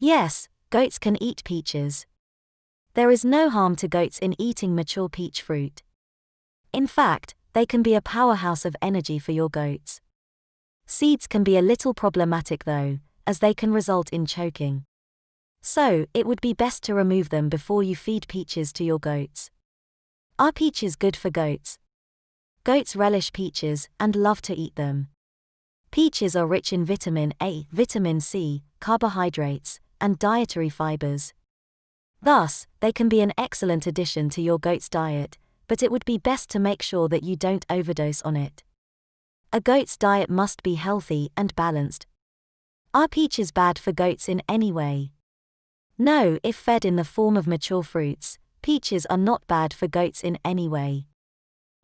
Yes, goats can eat peaches. There is no harm to goats in eating mature peach fruit. In fact, they can be a powerhouse of energy for your goats. Seeds can be a little problematic though, as they can result in choking. So, it would be best to remove them before you feed peaches to your goats. Are peaches good for goats? Goats relish peaches and love to eat them. Peaches are rich in vitamin A, vitamin C, carbohydrates, and dietary fibers. Thus, they can be an excellent addition to your goat's diet, but it would be best to make sure that you don't overdose on it. A goat's diet must be healthy and balanced. Are peaches bad for goats in any way? No, if fed in the form of mature fruits, peaches are not bad for goats in any way.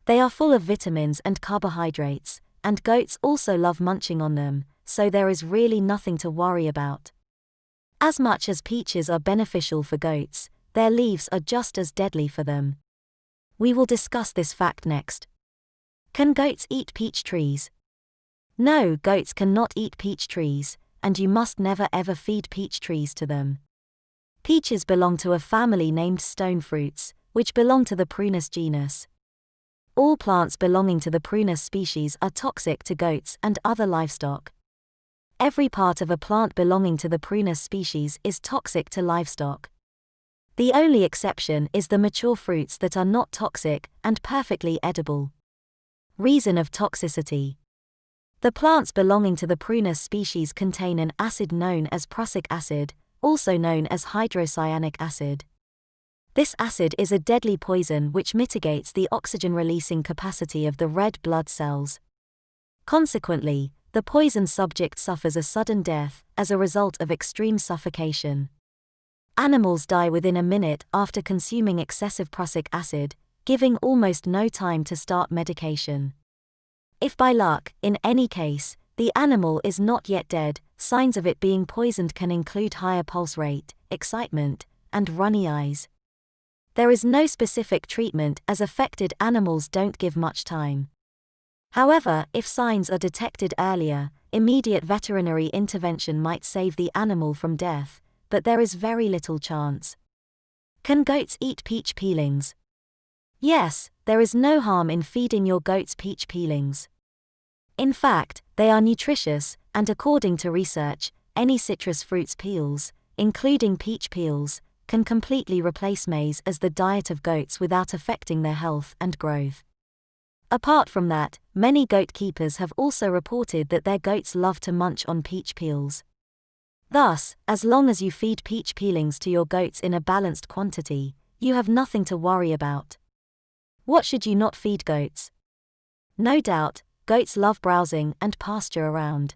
They are full of vitamins and carbohydrates, and goats also love munching on them, so there is really nothing to worry about. As much as peaches are beneficial for goats, their leaves are just as deadly for them. We will discuss this fact next. Can goats eat peach trees? No, goats cannot eat peach trees, and you must never ever feed peach trees to them. Peaches belong to a family named stone fruits, which belong to the Prunus genus. All plants belonging to the Prunus species are toxic to goats and other livestock. Every part of a plant belonging to the Prunus species is toxic to livestock. The only exception is the mature fruits that are not toxic and perfectly edible. Reason of toxicity. The plants belonging to the Prunus species contain an acid known as prussic acid, also known as hydrocyanic acid. This acid is a deadly poison which mitigates the oxygen-releasing capacity of the red blood cells. Consequently, the poisoned subject suffers a sudden death as a result of extreme suffocation. Animals die within a minute after consuming excessive prussic acid, giving almost no time to start medication. If by luck, in any case, the animal is not yet dead, signs of it being poisoned can include higher pulse rate, excitement, and runny eyes. There is no specific treatment as affected animals don't give much time. However, if signs are detected earlier, immediate veterinary intervention might save the animal from death, but there is very little chance. Can goats eat peach peelings? Yes, there is no harm in feeding your goats peach peelings. In fact, they are nutritious, and according to research, any citrus fruits peels, including peach peels, can completely replace maize as the diet of goats without affecting their health and growth. Apart from that, many goat keepers have also reported that their goats love to munch on peach peels. Thus, as long as you feed peach peelings to your goats in a balanced quantity, you have nothing to worry about. What should you not feed goats? No doubt, goats love browsing and pasture around.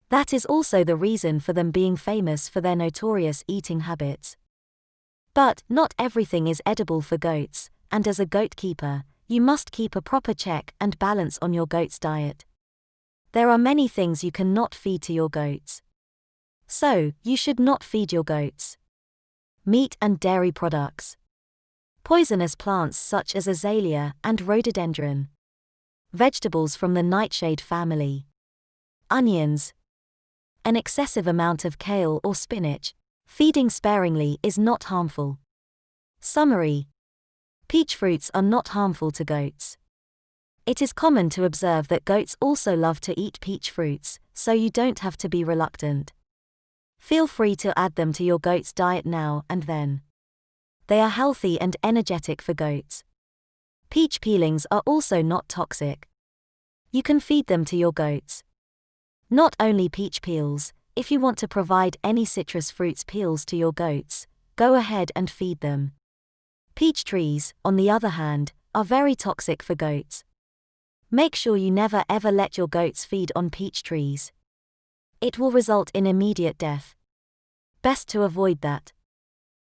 That is also the reason for them being famous for their notorious eating habits. But not everything is edible for goats, and as a goat keeper, you must keep a proper check and balance on your goat's diet. There are many things you cannot feed to your goats. So, you should not feed your goats meat and dairy products, poisonous plants such as azalea and rhododendron, vegetables from the nightshade family, onions, an excessive amount of kale or spinach. Feeding sparingly is not harmful. Summary: peach fruits are not harmful to goats. It is common to observe that goats also love to eat peach fruits, so you don't have to be reluctant. Feel free to add them to your goat's diet now and then. They are healthy and energetic for goats. Peach peelings are also not toxic. You can feed them to your goats. Not only peach peels, if you want to provide any citrus fruits peels to your goats, go ahead and feed them. Peach trees, on the other hand, are very toxic for goats. Make sure you never ever let your goats feed on peach trees. It will result in immediate death. Best to avoid that.